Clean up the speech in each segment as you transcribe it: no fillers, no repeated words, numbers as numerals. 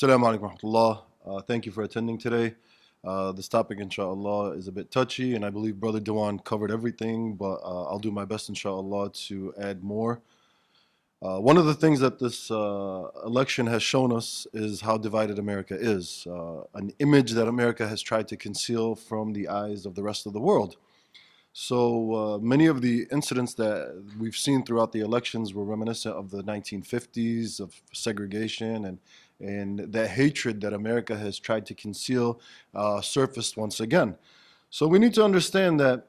Assalamu alaikum wa rahmatullah. Thank you for attending today. This topic, inshallah, is a bit touchy, and I believe Brother Dewan covered everything, but I'll do my best, inshallah, to add more. One of the things that this election has shown us is how divided America is, an image that America has tried to conceal from the eyes of the rest of the world. So many of the incidents that we've seen throughout the elections were reminiscent of the 1950s, of segregation, and that hatred that America has tried to conceal surfaced once again. So we need to understand that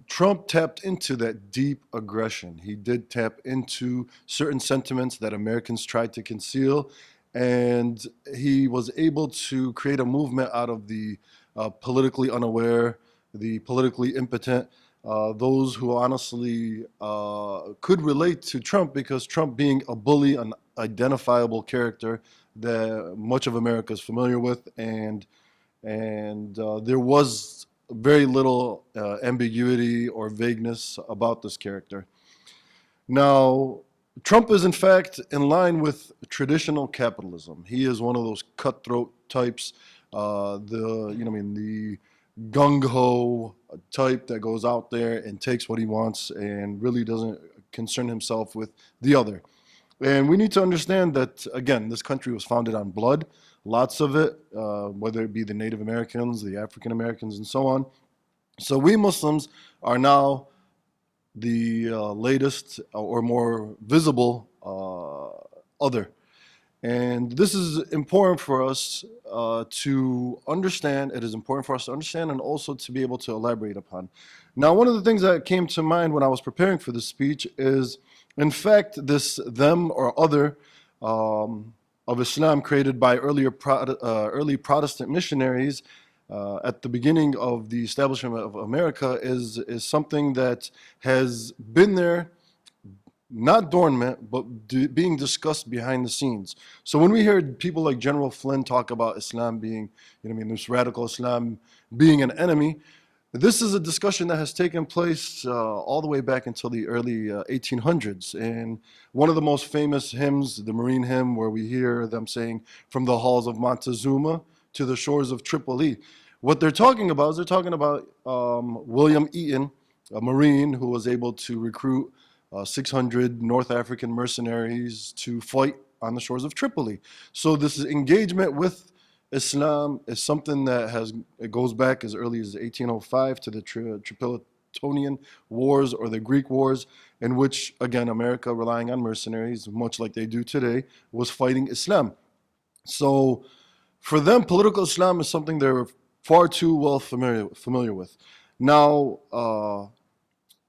Trump tapped into that deep aggression. He did tap into certain sentiments that Americans tried to conceal, and he was able to create a movement out of the politically unaware, the politically impotent, those who honestly could relate to Trump, because Trump being a bully, an identifiable character that much of America is familiar with, and there was very little ambiguity or vagueness about this character. Now, Trump is in fact in line with traditional capitalism. He is one of those cutthroat types, the gung-ho type that goes out there and takes what he wants and really doesn't concern himself with the other. And we need to understand that, again, this country was founded on blood, lots of it, whether it be the Native Americans, the African Americans, and so on. So we Muslims are now the latest or more visible other. And this is important for us to understand. It is important for us to understand and also to be able to elaborate upon. Now, one of the things that came to mind when I was preparing for this speech is, in fact, this them or other of Islam created by early Protestant missionaries at the beginning of the establishment of America is something that has been there, not dormant, but being discussed behind the scenes. So when we hear people like General Flynn talk about Islam being, this radical Islam being an enemy, this is a discussion that has taken place all the way back until the early 1800s. And one of the most famous hymns, the Marine hymn, where we hear them saying, "From the halls of Montezuma to the shores of Tripoli." What they're talking about is William Eaton, a Marine who was able to recruit 600 North African mercenaries to fight on the shores of Tripoli. So this engagement with Islam is something that it goes back as early as 1805 to the Tripolitanian Wars, or the Greek Wars, in which, again, America, relying on mercenaries, much like they do today, was fighting Islam. So for them, political Islam is something they're far too well familiar with. Now,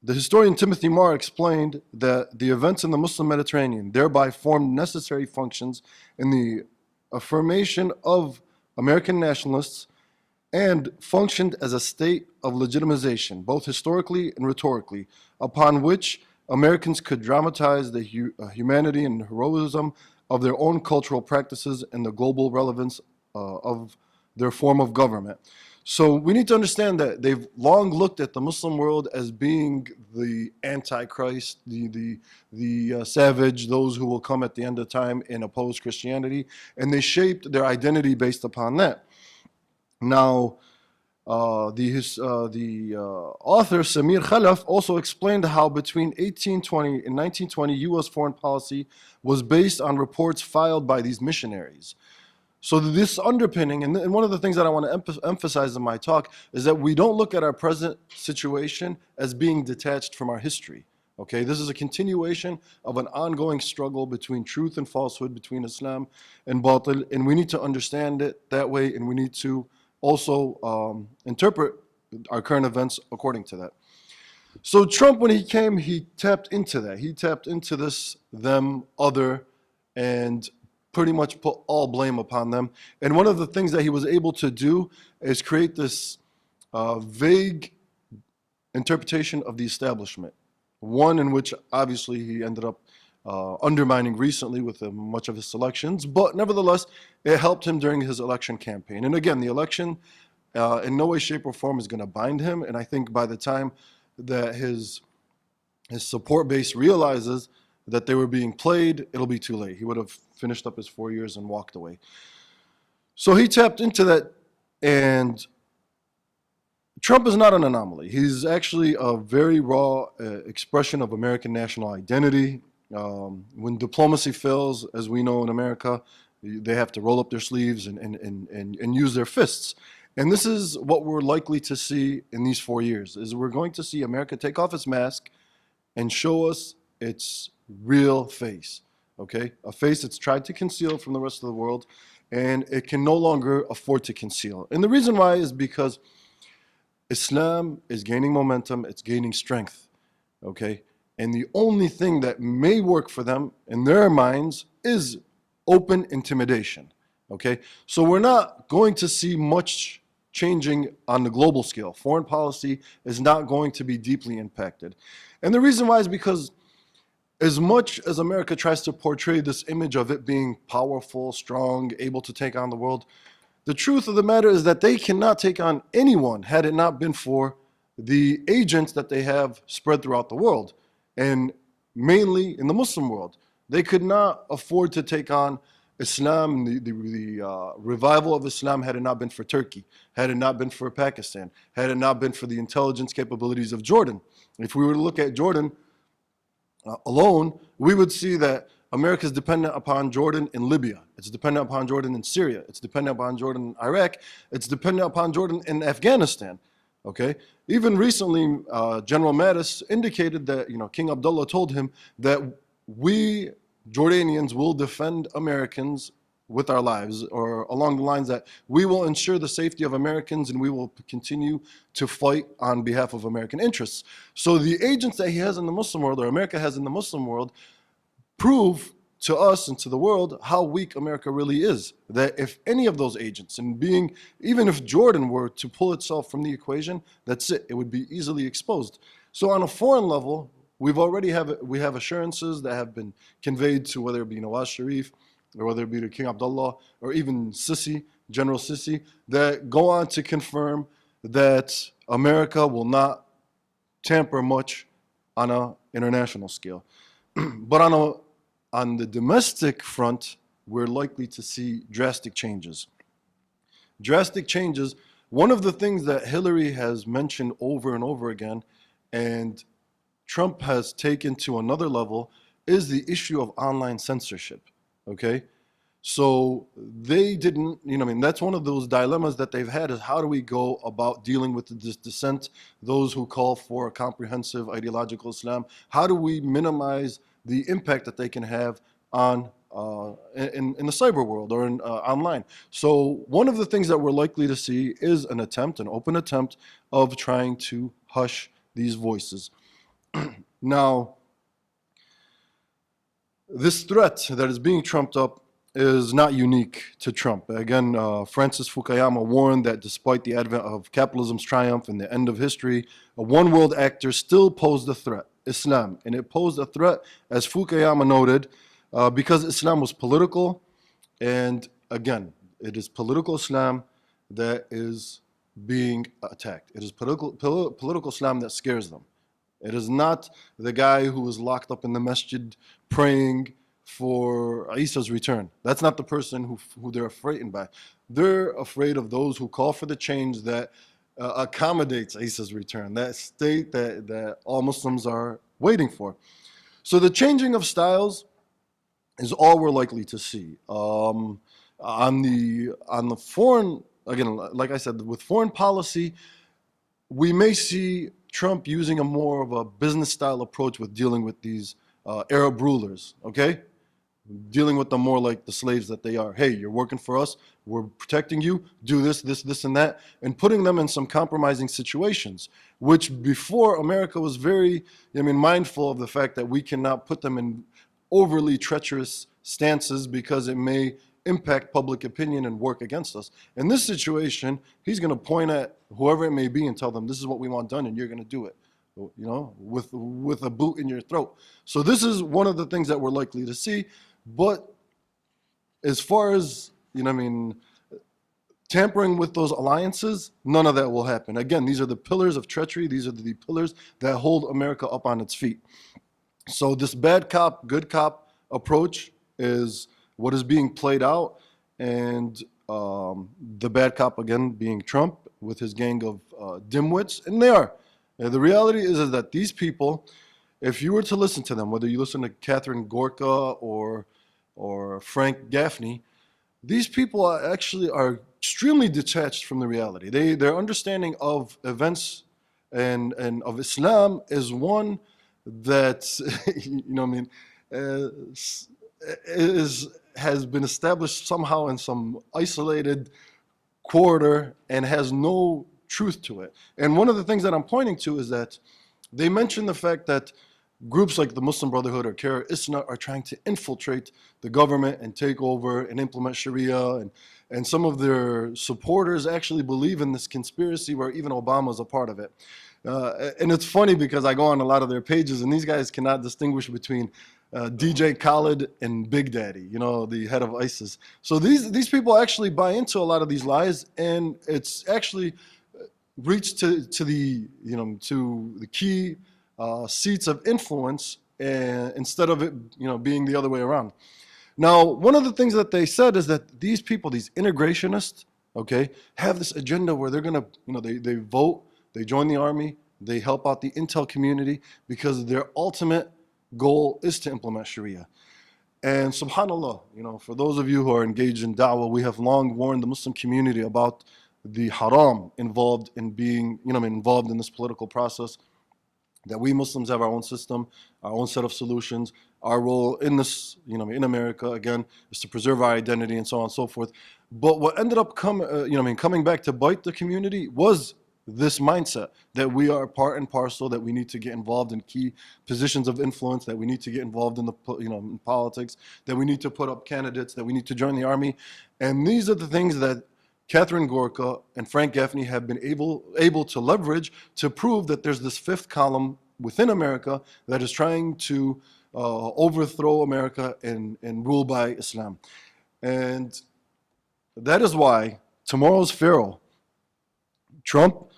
the historian Timothy Marr explained that the events in the Muslim Mediterranean thereby formed necessary functions in the affirmation of American nationalists and functioned as a state of legitimization, both historically and rhetorically, upon which Americans could dramatize the humanity and heroism of their own cultural practices and the global relevance of their form of government. So we need to understand that they've long looked at the Muslim world as being the Antichrist, the savage, those who will come at the end of time and oppose Christianity, and they shaped their identity based upon that. Now, the author Samir Khalaf also explained how between 1820 and 1920, U.S. foreign policy was based on reports filed by these missionaries. So this underpinning, and one of the things that I want to emphasize in my talk, is that we don't look at our present situation as being detached from our history. Okay, this is a continuation of an ongoing struggle between truth and falsehood, between Islam and Batil, and we need to understand it that way, and we need to also interpret our current events according to that. So Trump, when he came, he tapped into that. He tapped into this, them, other, and pretty much put all blame upon them. And one of the things that he was able to do is create this vague interpretation of the establishment. One in which obviously he ended up undermining recently with much of his selections, but nevertheless, it helped him during his election campaign. And again, the election in no way, shape, or form is going to bind him. And I think by the time that his support base realizes that they were being played, it'll be too late. He would have finished up his 4 years and walked away. So he tapped into that, and Trump is not an anomaly. He's actually a very raw expression of American national identity. When diplomacy fails, as we know in America, they have to roll up their sleeves and use their fists. And this is what we're likely to see in these 4 years, is we're going to see America take off its mask and show us its real face, okay? A face it's tried to conceal from the rest of the world, and it can no longer afford to conceal. And the reason why is because Islam is gaining momentum, it's gaining strength, okay? And the only thing that may work for them in their minds is open intimidation, okay? So we're not going to see much changing on the global scale. Foreign policy is not going to be deeply impacted. And the reason why is because as much as America tries to portray this image of it being powerful, strong, able to take on the world, the truth of the matter is that they cannot take on anyone had it not been for the agents that they have spread throughout the world, and mainly in the Muslim world. They could not afford to take on Islam, the revival of Islam, had it not been for Turkey, had it not been for Pakistan, had it not been for the intelligence capabilities of Jordan. If we were to look at Jordan alone, we would see that America is dependent upon Jordan in Libya. It's dependent upon Jordan in Syria. It's dependent upon Jordan in Iraq. It's dependent upon Jordan in Afghanistan. Okay. Even recently, General Mattis indicated that King Abdullah told him that we Jordanians will defend Americans with our lives, or along the lines that we will ensure the safety of Americans and we will continue to fight on behalf of American interests. So the agents that he has in the Muslim world, or America has in the Muslim world, prove to us and to the world how weak America really is. That if any of those agents, and even if Jordan were to pull itself from the equation, that's it. It would be easily exposed. So on a foreign level, we have assurances that have been conveyed to, whether it be Nawaz Sharif, or whether it be to King Abdullah, or even Sisi, General Sisi, that go on to confirm that America will not tamper much on an international scale. But on the domestic front, we're likely to see drastic changes. Drastic changes. One of the things that Hillary has mentioned over and over again, and Trump has taken to another level, is the issue of online censorship, okay? So they didn't, that's one of those dilemmas that they've had, is how do we go about dealing with this dissent, those who call for a comprehensive ideological Islam? How do we minimize the impact that they can have on in the cyber world or online? So one of the things that we're likely to see is an open attempt of trying to hush these voices. Now, this threat that is being trumped up is not unique to Trump. Again, Francis Fukuyama warned that despite the advent of capitalism's triumph and the end of history, a one-world actor still posed a threat, Islam. And it posed a threat, as Fukuyama noted, because Islam was political. And again, it is political Islam that is being attacked. It is political Islam that scares them. It is not the guy who was locked up in the masjid praying for Isa's return. That's not the person who they're frightened by. They're afraid of those who call for the change that accommodates Isa's return, that state that all Muslims are waiting for. So the changing of styles is all we're likely to see. On the foreign, again, like I said, with foreign policy, we may see Trump using a more of a business style approach with dealing with these Arab rulers, okay? Dealing with them more like the slaves that they are. Hey, you're working for us, we're protecting you, do this, and that, and putting them in some compromising situations, which before America was very, mindful of the fact that we cannot put them in overly treacherous stances because it may impact public opinion and work against us. In this situation, he's going to point at whoever it may be and tell them, this is what we want done and you're going to do it, with a boot in your throat. So this is one of the things that we're likely to see. But as far as, tampering with those alliances, none of that will happen. Again, these are the pillars of treachery. These are the pillars that hold America up on its feet. So this bad cop, good cop approach is what is being played out, and the bad cop again being Trump with his gang of dimwits, and they are. The reality is that these people, if you were to listen to them, whether you listen to Catherine Gorka or Frank Gaffney, these people are extremely detached from the reality. Their understanding of events and of Islam is one that what I mean is has been established somehow in some isolated quarter and has no truth to it. And one of the things that I'm pointing to is that they mention the fact that groups like the Muslim Brotherhood or Kara Isna are trying to infiltrate the government and take over and implement Sharia. And some of their supporters actually believe in this conspiracy where even Obama is a part of it. And it's funny because I go on a lot of their pages and these guys cannot distinguish between DJ Khaled and Big Daddy, the head of ISIS. So these people actually buy into a lot of these lies, and it's actually reached to the key seats of influence, instead of it being the other way around. Now, one of the things that they said is that these people, these integrationists, okay, have this agenda where they're gonna, they vote, they join the army, they help out the intel community because their ultimate goal is to implement Sharia. And subhanAllah, for those of you who are engaged in da'wah, we have long warned the Muslim community about the haram involved in being, involved in this political process, that we Muslims have our own system, our own set of solutions. Our role in this, in America, again, is to preserve our identity and so on and so forth. But what ended up coming back to bite the community was this mindset that we are part and parcel, that we need to get involved in key positions of influence, that we need to get involved in in politics, that we need to put up candidates, that we need to join the army. And these are the things that Catherine Gorka and Frank Gaffney have been able to leverage to prove that there's this fifth column within America that is trying to overthrow America and rule by Islam. And that is why tomorrow's Pharaoh, Trump,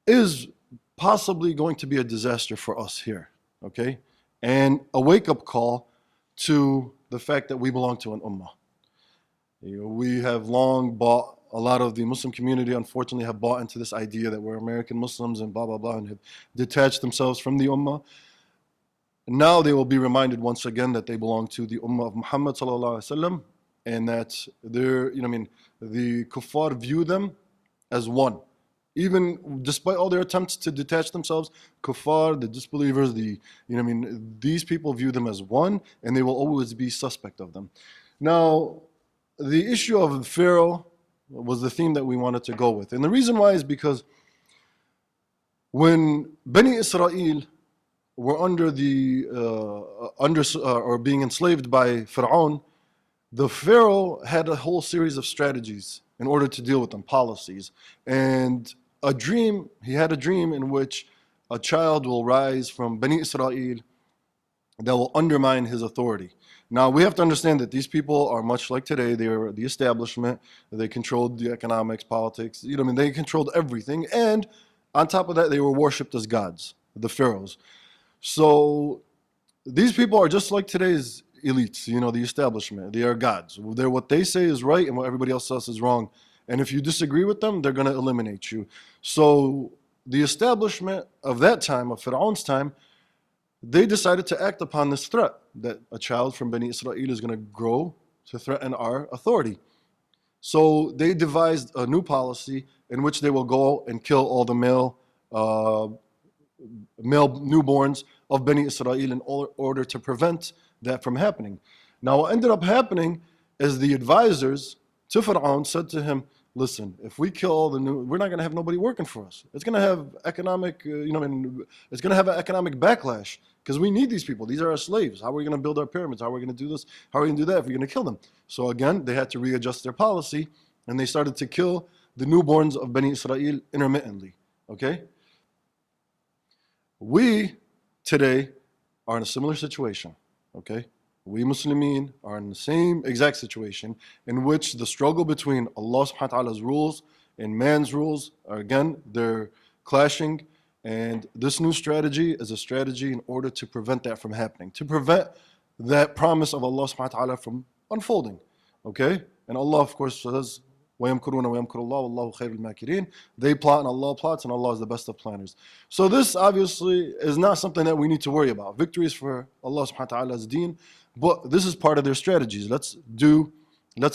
is possibly going to be a disaster for us here, okay? And a wake-up call to the fact that we belong to an ummah. We have long bought, a lot of the Muslim community unfortunately have bought into this idea that we're American Muslims and blah, blah, blah, and have detached themselves from the ummah. Now they will be reminded once again that they belong to the ummah of Muhammad sallallahu alaihi wasallam, and that they're, the kuffar view them as one. Even despite all their attempts to detach themselves, kuffar, the disbelievers, these people view them as one, and they will always be suspect of them. Now, the issue of Pharaoh was the theme that we wanted to go with. And the reason why is because when Bani Israel were under or being enslaved by Pharaoh, the Pharaoh had a whole series of strategies in order to deal with them, policies. And he had a dream in which a child will rise from Bani Israel that will undermine his authority. Now, we have to understand that these people are much like today. They are the establishment. They controlled the economics, politics. They controlled everything. And on top of that, they were worshipped as gods, the pharaohs. So these people are just like today's elites, the establishment. They are gods. What they say is right and what everybody else says is wrong. And if you disagree with them, they're going to eliminate you. So the establishment of that time, of Pharaoh's time, they decided to act upon this threat that a child from Bani Israel is going to grow to threaten our authority. So they devised a new policy in which they will go and kill all the male newborns of Bani Israel in order to prevent that from happening. Now, what ended up happening is the advisors to Pharaoh said to him, listen, if we kill all we're not going to have nobody working for us. It's going to have economic, it's going to have an economic backlash because we need these people. These are our slaves. How are we going to build our pyramids? How are we going to do this? How are we going to do that if we're going to kill them? So again, they had to readjust their policy and they started to kill the newborns of Bani Israel intermittently, okay? We today are in a similar situation, okay? We Muslimin are in the same exact situation in which the struggle between Allah subhanahu wa ta'ala's rules and man's rules are, again, they're clashing, And this new strategy is a strategy in order to prevent that from happening, to prevent that promise of Allah subhanahu wa ta'ala from unfolding. Okay? And Allah, of course, says, وَيَمْكُرُونَ وَيَمْكُرُ اللَّهُ وَاللَّهُ خَيْرُ الْمَاكِرِينَ. They plot and Allah plots, and Allah is the best of planners. So this obviously is not something that we need to worry about. Victory is for Allah subhanahu wa ta'ala's deen, but this is part of their strategies. Let's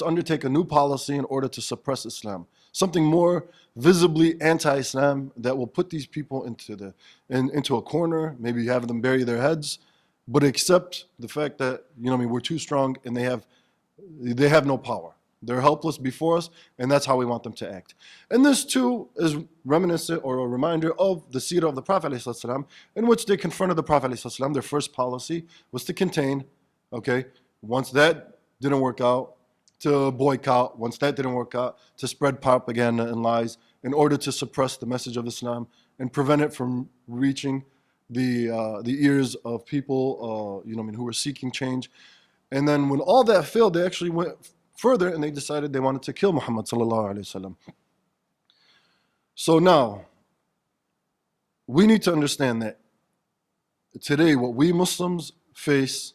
undertake a new policy in order to suppress Islam. Something more visibly anti-Islam that will put these people into a corner, maybe have them bury their heads, but accept the fact that, we're too strong and they have no power. They're helpless before us, and that's how we want them to act. And this too is reminiscent or a reminder of the seerah of the Prophet ﷺ, in which they confronted the Prophet ﷺ. Their first policy was to contain, okay? Once that didn't work out, to boycott. Once that didn't work out, to spread propaganda and lies in order to suppress the message of Islam and prevent it from reaching the ears of people, who were seeking change. And then when all that failed, they actually went further and they decided they wanted to kill Muhammad sallallahu alaihi wasallam. So now, we need to understand that today what we Muslims face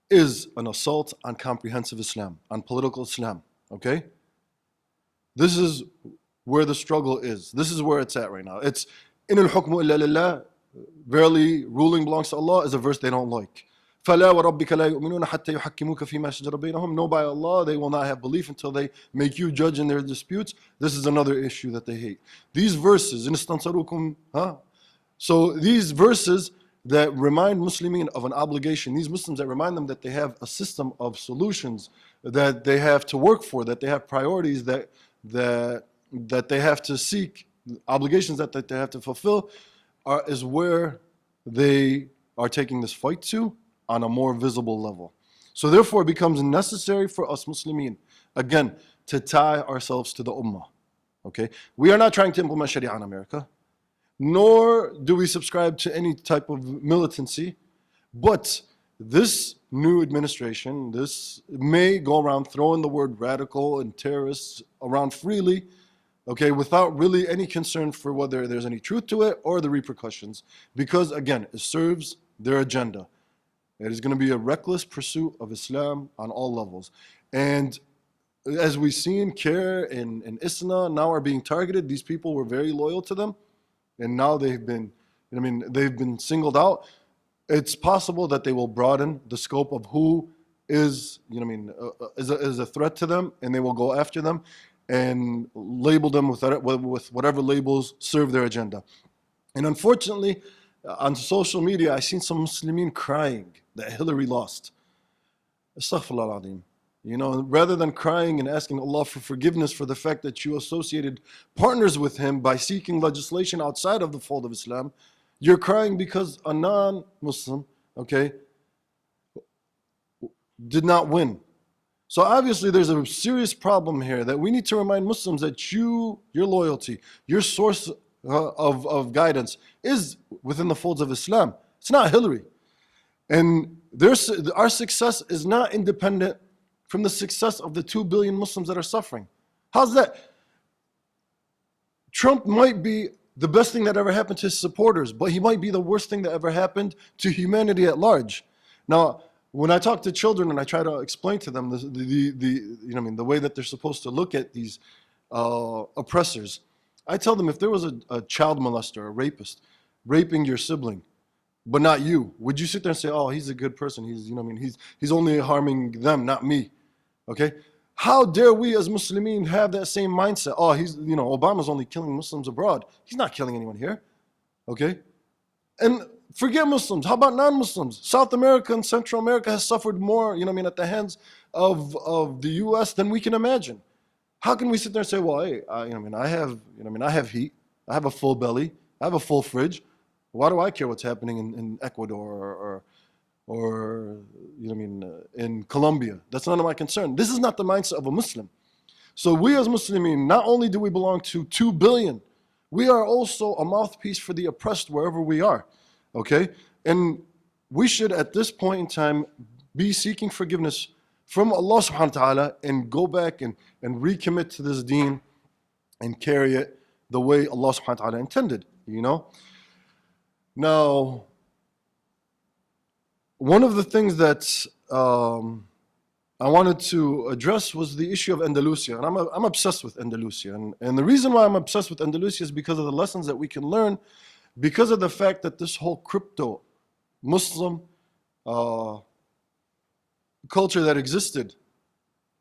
is an assault on comprehensive Islam, on political Islam, okay? This is where the struggle is. This is where it's at right now. It's, in al-hukmu illa lillah, verily ruling belongs to Allah, is a verse they don't like. فَلَا وَرَبِّكَ لَا يُؤْمِنُونَ حَتَّى يُحَكِّمُوكَ فِي مَا شَجَرَ بَيْنَهُمْ. No, by Allah, they will not have belief until they make you judge in their disputes. This is another issue that they hate. These verses, so these verses that remind Muslimin of an obligation, these Muslims that remind them that they have a system of solutions that they have to work for, that they have priorities that they have to seek, obligations that they have to fulfill, is where they are taking this fight to on a more visible level. So therefore it becomes necessary for us Muslimin, again, to tie ourselves to the Ummah. Okay? We are not trying to implement Sharia in America, nor do we subscribe to any type of militancy, but this new administration, this may go around throwing the word radical and terrorists around freely, okay, without really any concern for whether there's any truth to it or the repercussions, because again, it serves their agenda. It is going to be a reckless pursuit of Islam on all levels. And as we've seen, CARE and ISNA now are being targeted. These people were very loyal to them, and now they've been singled out. It's possible that they will broaden the scope of who is a threat to them, and they will go after them and label them with whatever labels serve their agenda. And unfortunately, on social media, I've seen some Muslimin crying that Hillary lost. Astaghfirullah al-Azim. Rather than crying and asking Allah for forgiveness for the fact that you associated partners with him by seeking legislation outside of the fold of Islam, you're crying because a non-Muslim, okay, did not win. So obviously there's a serious problem here that we need to remind Muslims that your loyalty, your source of guidance is within the folds of Islam. It's not Hillary. And our success is not independent from the success of the 2 billion Muslims that are suffering. How's that? Trump might be the best thing that ever happened to his supporters, but he might be the worst thing that ever happened to humanity at large. Now, when I talk to children and I try to explain to them the way that they're supposed to look at these oppressors, I tell them if there was a child molester, a rapist, raping your sibling, but not you, would you sit there and say, "Oh, he's a good person. He's only harming them, not me"? Okay? How dare we as Muslimin have that same mindset? Oh, Obama's only killing Muslims abroad. He's not killing anyone here. Okay? And forget Muslims. How about non-Muslims? South America and Central America has suffered more, at the hands of the U.S. than we can imagine. How can we sit there and say, well, hey, I have heat. I have a full belly. I have a full fridge. Why do I care what's happening in Ecuador or in Colombia? That's none of my concern. This is not the mindset of a Muslim. So we as Muslimin, not only do we belong to 2 billion, we are also a mouthpiece for the oppressed wherever we are. Okay? And we should at this point in time be seeking forgiveness from Allah subhanahu wa ta'ala and go back and recommit to this deen and carry it the way Allah subhanahu wa ta'ala intended, Now, one of the things that I wanted to address was the issue of Andalusia. And I'm obsessed with Andalusia. And the reason why I'm obsessed with Andalusia is because of the lessons that we can learn, because of the fact that this whole crypto Muslim culture that existed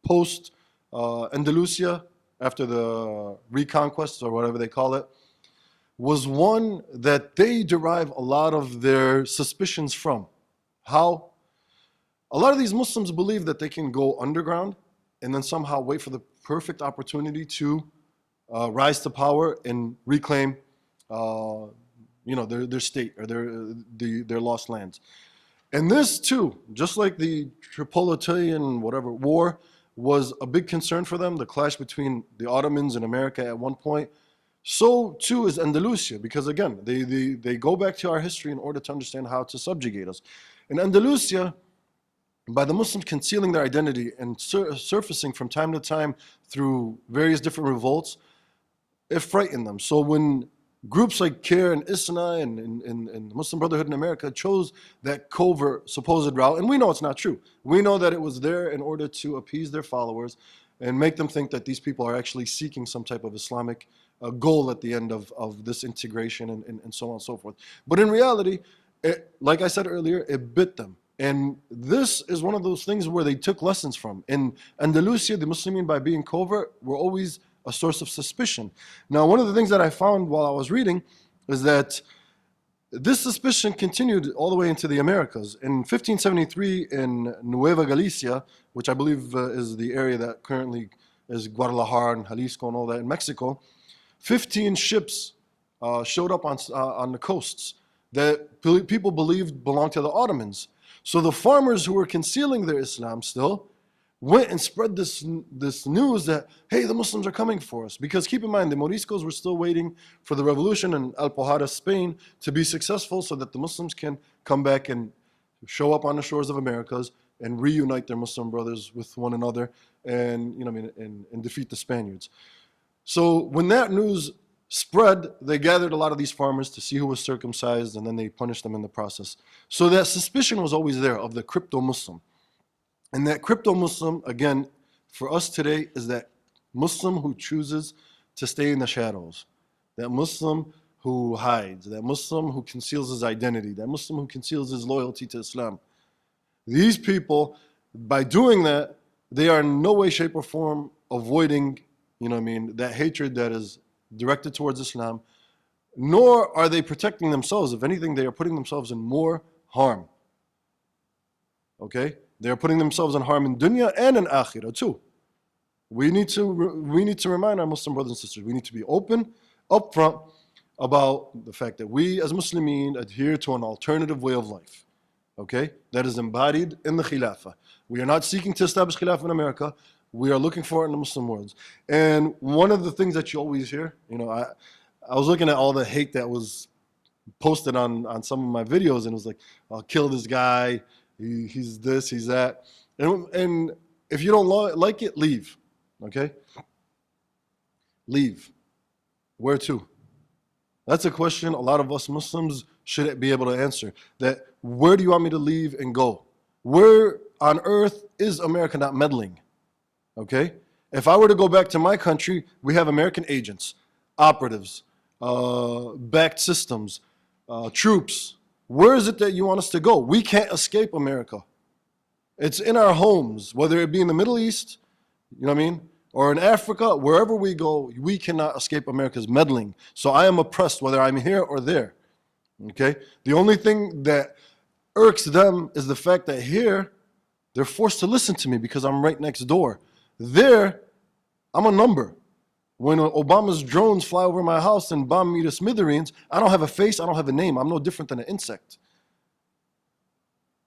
post Andalusia, after the reconquest or whatever they call it, was one that they derive a lot of their suspicions from. How? A lot of these Muslims believe that they can go underground and then somehow wait for the perfect opportunity to rise to power and reclaim, their state or their lost lands. And this too, just like the Tripolitan war was a big concern for them, the clash between the Ottomans and America at one point, so too is Andalusia, because again, they go back to our history in order to understand how to subjugate us. In Andalusia, by the Muslims concealing their identity and surfacing from time to time through various different revolts, it frightened them. So when groups like CAIR and ISNA and the Muslim Brotherhood in America chose that covert supposed route, and we know it's not true. We know that it was there in order to appease their followers and make them think that these people are actually seeking some type of Islamic goal at the end of this integration and so on and so forth. But in reality, like I said earlier, it bit them. And this is one of those things where they took lessons from. In Andalusia, the Muslimin, by being covert, were always a source of suspicion. Now, one of the things that I found while I was reading is that this suspicion continued all the way into the Americas. In 1573, in Nueva Galicia, which I believe is the area that currently is Guadalajara and Jalisco and all that in Mexico, 15 ships showed up on the coasts that people believed belonged to the Ottomans. So the farmers who were concealing their Islam still went and spread this news that, hey, the Muslims are coming for us. Because keep in mind, the Moriscos were still waiting for the revolution in Alpujarra, Spain, to be successful so that the Muslims can come back and show up on the shores of Americas and reunite their Muslim brothers with one another and, and defeat the Spaniards. So when that news spread, they gathered a lot of these farmers to see who was circumcised, and then they punished them in the process. So that suspicion was always there of the crypto-Muslim. And that crypto-Muslim, again, for us today, is that Muslim who chooses to stay in the shadows. That Muslim who hides. That Muslim who conceals his identity. That Muslim who conceals his loyalty to Islam. These people, by doing that, they are in no way, shape, or form avoiding, that hatred that is directed towards Islam, nor are they protecting themselves. If anything, they are putting themselves in more harm. Okay? They are putting themselves in harm in dunya and in akhirah too. We need to remind our Muslim brothers and sisters, we need to be open, upfront about the fact that we as Muslimin adhere to an alternative way of life. Okay? That is embodied in the Khilafah. We are not seeking to establish Khilafah in America. We are looking for it in the Muslim world. And one of the things that you always hear, I was looking at all the hate that was posted on some of my videos, and it was like, I'll kill this guy, he's this, he's that. And if you don't like it, leave. Okay? Leave. Where to? That's a question a lot of us Muslims should be able to answer. That where do you want me to leave and go? Where on earth is America not meddling? Okay? If I were to go back to my country, we have American agents, operatives, backed systems, troops. Where is it that you want us to go? We can't escape America. It's in our homes, whether it be in the Middle East, or in Africa, wherever we go, we cannot escape America's meddling. So I am oppressed whether I'm here or there. Okay? The only thing that irks them is the fact that here, they're forced to listen to me because I'm right next door. There, I'm a number. When Obama's drones fly over my house and bomb me to smithereens, I don't have a face, I don't have a name. I'm no different than an insect.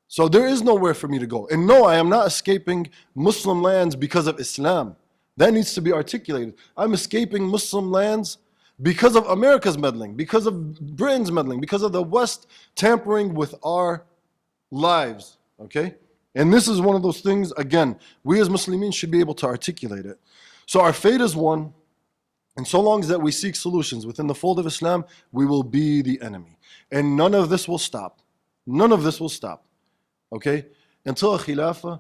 So there is nowhere for me to go. And no, I am not escaping Muslim lands because of Islam. That needs to be articulated. I'm escaping Muslim lands because of America's meddling, because of Britain's meddling, because of the West tampering with our lives. Okay? And this is one of those things, again, we as Muslimin should be able to articulate it. So our fate is one. And so long as that we seek solutions within the fold of Islam, we will be the enemy. And none of this will stop. None of this will stop. Okay? Until a khilafah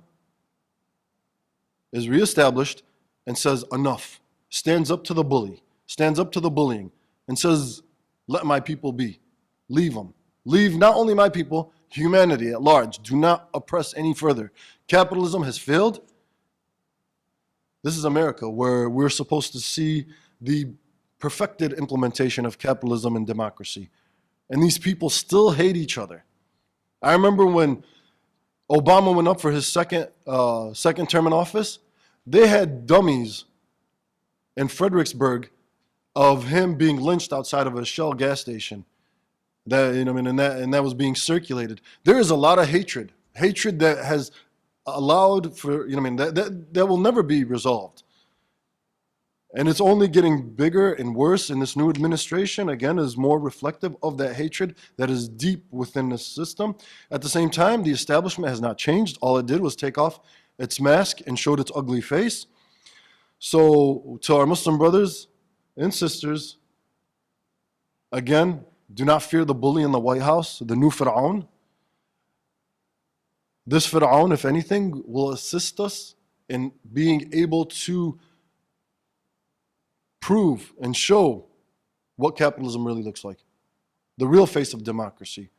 is reestablished and says enough, stands up to the bully, stands up to the bullying, and says, let my people be. Leave them. Leave not only my people, humanity at large. Do not oppress any further. Capitalism has failed. This is America, where we're supposed to see the perfected implementation of capitalism and democracy. And these people still hate each other. I remember when Obama went up for his second term in office, they had dummies in Fredericksburg of him being lynched outside of a Shell gas station. That, you know, and that was being circulated. There is a lot of hatred that has allowed for, you know, that will never be resolved. And it's only getting bigger and worse in this new administration. Again, is more reflective of that hatred that is deep within the system. At the same time, the establishment has not changed. All it did was take off its mask and showed its ugly face. So to our Muslim brothers and sisters, again, do not fear the bully in the White House, the new Pharaoh. This Pharaoh, if anything, will assist us in being able to prove and show what capitalism really looks like, the real face of democracy.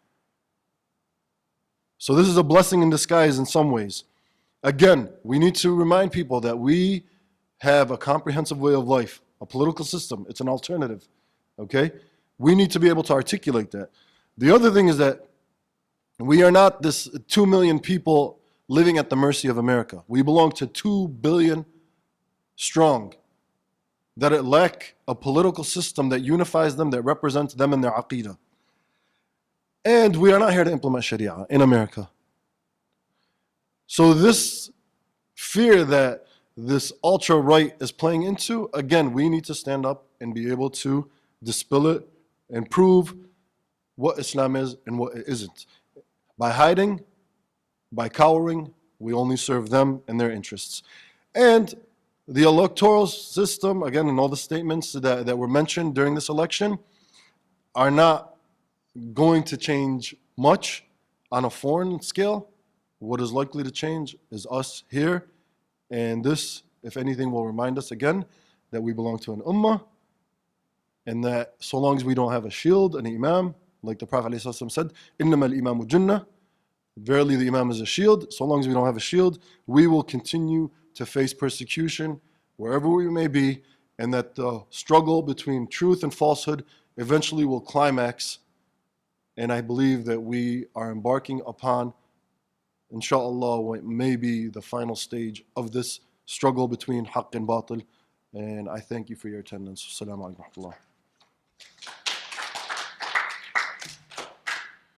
So this is a blessing in disguise in some ways. Again, we need to remind people that we have a comprehensive way of life, a political system. It's an alternative, okay? We need to be able to articulate that. The other thing is that we are not this 2 million people living at the mercy of America. We belong to 2 billion strong that it lack a political system that unifies them, that represents them and their aqeedah. And we are not here to implement Sharia in America. So this fear that this ultra-right is playing into, again, we need to stand up and be able to dispel it and prove what Islam is and what it isn't. By hiding, by cowering, we only serve them and their interests. And the electoral system, again, and all the statements that were mentioned during this election are not going to change much on a foreign scale. What is likely to change is us here. And this, if anything, will remind us again that we belong to an ummah, and that so long as we don't have a shield, an imam, like the Prophet ﷺ said, إِنَّمَا الْإِمَامُ جُنَّةٌ, verily the imam is a shield. So long as we don't have a shield, we will continue to face persecution wherever we may be, and that the struggle between truth and falsehood eventually will climax. And I believe that we are embarking upon, inshallah, what may be the final stage of this struggle between haqq and batil. And I thank you for your attendance. Assalamu alaikum wa rahmatullah.